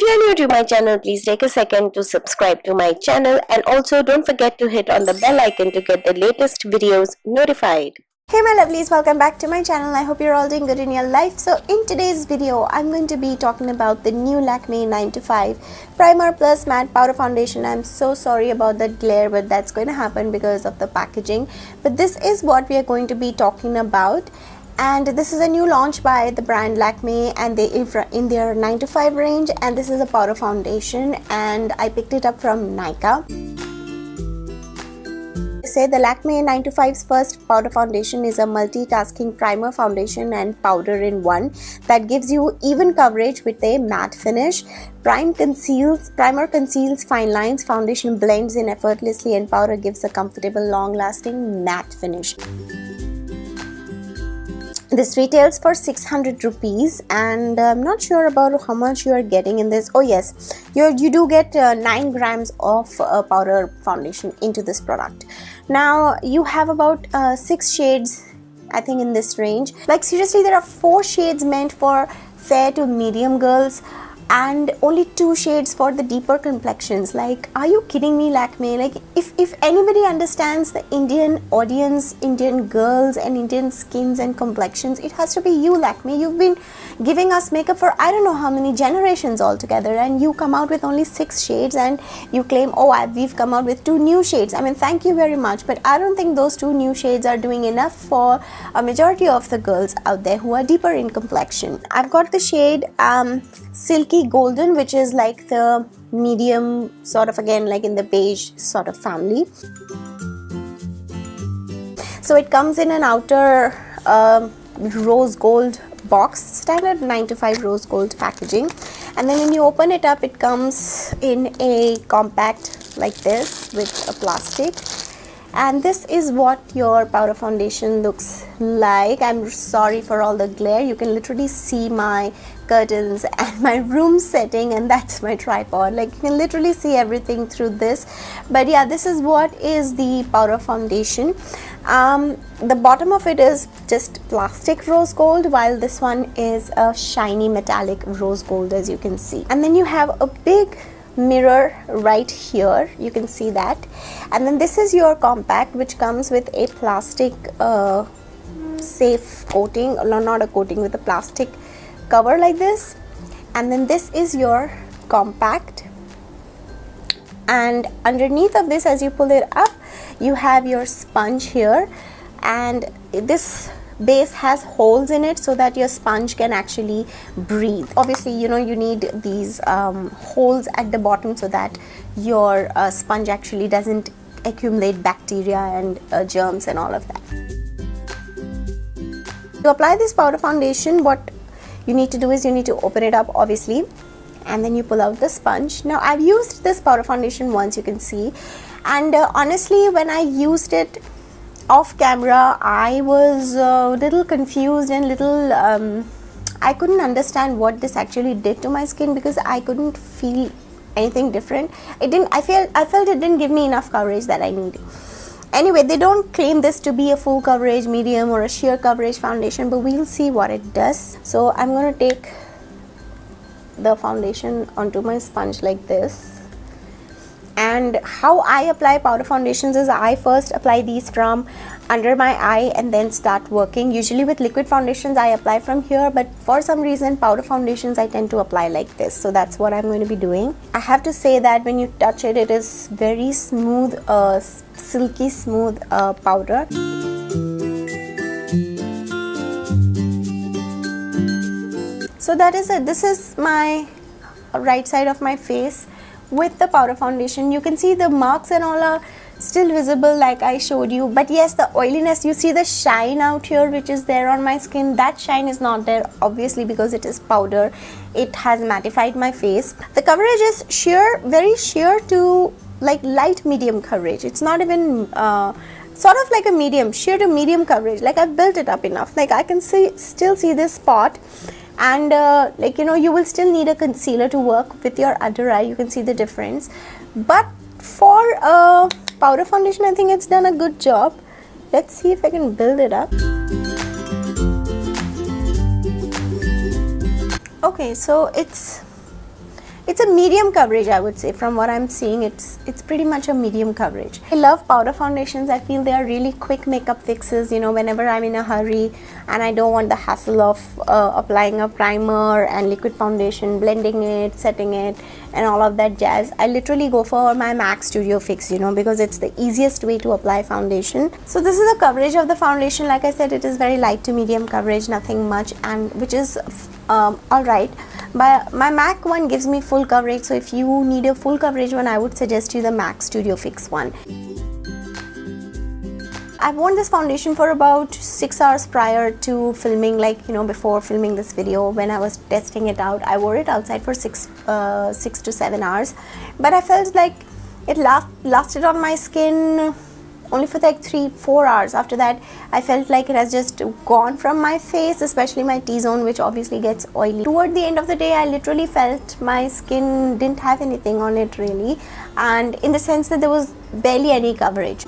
If you are new to my channel, please take a second to subscribe to my channel, and also don't forget to hit on the bell icon to get the latest videos notified. Hey my lovelies, welcome back to my channel. I hope you're all doing good in your life. So in today's video, I'm going to be talking about the new Lakme 9 to 5 Primer Plus Matte Powder Foundation. I'm so sorry about that glare, but that's going to happen because of the packaging. But this is what we are going to be talking about. And this is a new launch by the brand Lakme, and they in their 9 to 5 range, and this is a powder foundation, and I picked it up from Nykaa. Say the Lakme 9 to 5's first powder foundation is a multitasking primer, foundation and powder in one that gives you even coverage with a matte finish. Primer conceals fine lines, foundation blends in effortlessly, and powder gives a comfortable long-lasting matte finish. This retails for 600 rupees, and I'm not sure about how much you are getting in this. Oh yes, you do get 9 grams of powder foundation into this product. Now you have about 6 shades, I think, in this range. Like seriously, there are 4 shades meant for fair to medium girls, and only 2 shades for the deeper complexions. Like, are you kidding me, Lakme? Like, if anybody understands the Indian audience, Indian girls and Indian skins and complexions, it has to be you, Lakme. You've been giving us makeup for I don't know how many generations altogether, and you come out with only 6 shades and you claim, oh, we've come out with 2 new shades. I mean, thank you very much, but I don't think those 2 new shades are doing enough for a majority of the girls out there who are deeper in complexion. I've got the shade Silky Golden, which is like the medium sort of, again, like in the beige sort of family. So it comes in an outer rose gold box, standard 9 to 5 rose gold packaging, and then when you open it up, it comes in a compact like this with a plastic. And this is what your powder foundation looks like. I'm sorry for all the glare. You can literally see my curtains and my room setting, and that's my tripod. Like, you can literally see everything through this. But yeah, this is what is the powder foundation. The bottom of it is just plastic rose gold, while this one is a shiny metallic rose gold, as you can see. And then you have a big mirror right here, you can see that. And then this is your compact, which comes with a plastic safe coating, no, not a coating, with a plastic cover like this. And then this is your compact, and underneath of this, as you pull it up, you have your sponge here, and this base has holes in it so that your sponge can actually breathe. Obviously, you know, you need these holes at the bottom so that your sponge actually doesn't accumulate bacteria and germs and all of that. To apply this powder foundation, what you need to do is you need to open it up, obviously, and then you pull out the sponge. Now, I've used this powder foundation once, you can see, and honestly, when I used it off camera, I was a little confused and little I couldn't understand what this actually did to my skin, because I couldn't feel anything different. I felt it didn't give me enough coverage that I needed. Anyway, they don't claim this to be a full coverage, medium, or a sheer coverage foundation, but we'll see what it does. So I'm going to take the foundation onto my sponge like this. And how I apply powder foundations is I first apply these from under my eye and then start working. Usually with liquid foundations I apply from here, but for some reason powder foundations I tend to apply like this. So that's what I'm going to be doing. I have to say that when you touch it, it is very smooth, silky smooth powder. So that is it. This is my right side of my face with the powder foundation. You can see the marks and all are still visible like I showed you, but yes, the oiliness, you see the shine out here which is there on my skin, that shine is not there, obviously, because it is powder. It has mattified my face. The coverage is sheer, very sheer to like light medium coverage. It's not even sort of like a medium, sheer to medium coverage. Like, I've built it up enough, like I can still see this spot. And like, you know, you will still need a concealer to work with your under eye. You can see the difference, but for a powder foundation, I think it's done a good job. Let's see if I can build it up. Okay, so it's it's a medium coverage, I would say. From what I'm seeing, it's pretty much a medium coverage. I love powder foundations. I feel they are really quick makeup fixes, you know, whenever I'm in a hurry and I don't want the hassle of applying a primer and liquid foundation, blending it, setting it, and all of that jazz. I literally go for my MAC Studio Fix, you know, because it's the easiest way to apply foundation. So this is the coverage of the foundation. Like I said, it is very light to medium coverage, nothing much, and which is alright. But my MAC one gives me full coverage, so if you need a full coverage one, I would suggest you the MAC Studio Fix one. I've worn this foundation for about 6 hours prior to filming, like, you know, before filming this video. When I was testing it out, I wore it outside for 6 to 7 hours, but I felt like it lasted on my skin only for like 3-4 hours. After that, I felt like it has just gone from my face, especially my T-zone, which obviously gets oily. Toward the end of the day, I literally felt my skin didn't have anything on it really, and in the sense that there was barely any coverage.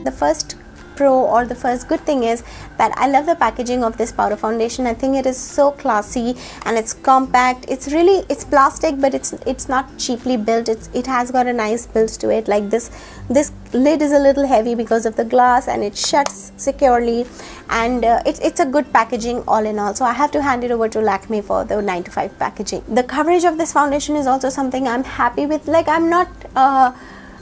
The first pro or the first good thing is that I love the packaging of this powder foundation. I think it is so classy and it's compact. It's plastic, but it's not cheaply built. It has got a nice build to it. Like this lid is a little heavy because of the glass, and it shuts securely, and it's a good packaging all in all. So I have to hand it over to Lakme for the 9 to 5 packaging. The coverage of this foundation is also something I'm happy with. Like, I'm not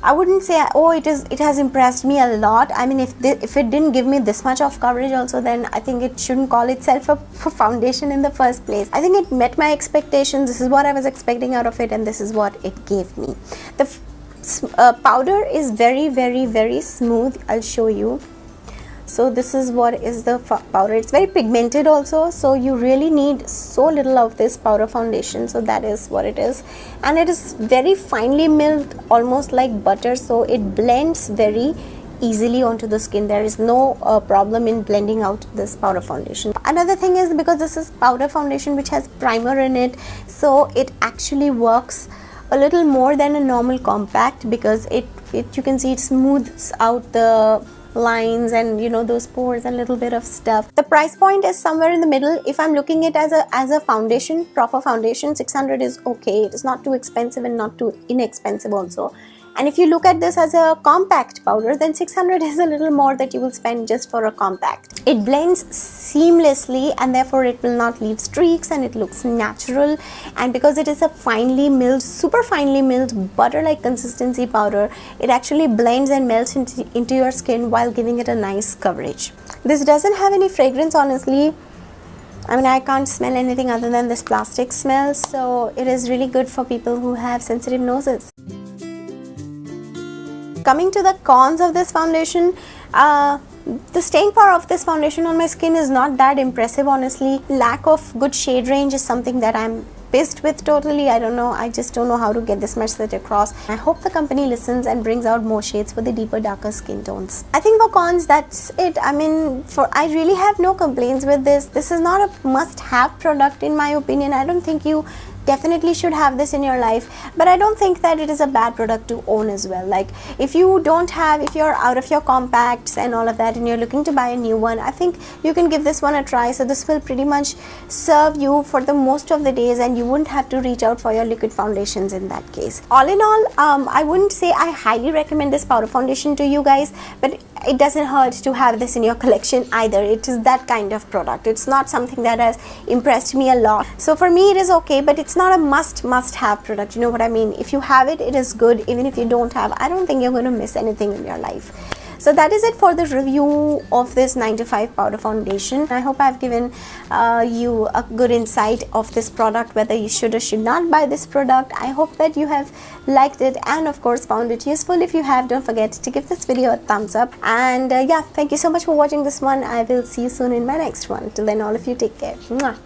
I wouldn't say, oh, it has impressed me a lot. I mean, if it didn't give me this much of coverage also, then I think it shouldn't call itself a foundation in the first place. I think it met my expectations. This is what I was expecting out of it, and this is what it gave me. The powder is very, very, very smooth. I'll show you. So this is what is the powder. It's very pigmented also, so you really need so little of this powder foundation. So that is what it is, and it is very finely milled, almost like butter, so it blends very easily onto the skin. There is no problem in blending out this powder foundation. Another thing is, because this is powder foundation which has primer in it, so it actually works a little more than a normal compact, because it you can see it smooths out the lines and, you know, those pores and little bit of stuff. The price point is somewhere in the middle. If I'm looking at it as a foundation, proper foundation, 600 is okay. It is not too expensive and not too inexpensive also. And if you look at this as a compact powder, then 600 is a little more that you will spend just for a compact. It blends seamlessly, and therefore it will not leave streaks, and it looks natural. And because it is a finely milled, super finely milled butter-like consistency powder, it actually blends and melts into your skin while giving it a nice coverage. This doesn't have any fragrance, honestly. I mean, I can't smell anything other than this plastic smell, so it is really good for people who have sensitive noses. Coming to the cons of this foundation, the staying power of this foundation on my skin is not that impressive, honestly. Lack of good shade range is something that I'm pissed with totally. I don't know, I just don't know how to get this message across. I hope the company listens and brings out more shades for the deeper, darker skin tones. I think for cons, that's it. I mean, I really have no complaints with this. This is not a must-have product in my opinion. I don't think you definitely should have this in your life, but I don't think that it is a bad product to own as well. Like, if you're out of your compacts and all of that and you're looking to buy a new one, I think you can give this one a try. So this will pretty much serve you for the most of the days, and you wouldn't have to reach out for your liquid foundations in that case. All in all, I wouldn't say I highly recommend this powder foundation to you guys, but it doesn't hurt to have this in your collection either. It is that kind of product. It's not something that has impressed me a lot. So for me, it is okay, but it's not a must-have product. You know what I mean? If you have it, it is good. Even if you don't have, I don't think you're going to miss anything in your life. So that is it for the review of this 9 to 5 powder foundation. I hope I've given you a good insight of this product, whether you should or should not buy this product. I hope that you have liked it and of course found it useful. If you have, don't forget to give this video a thumbs up. And yeah, thank you so much for watching this one. I will see you soon in my next one. Till then, all of you take care. Mwah.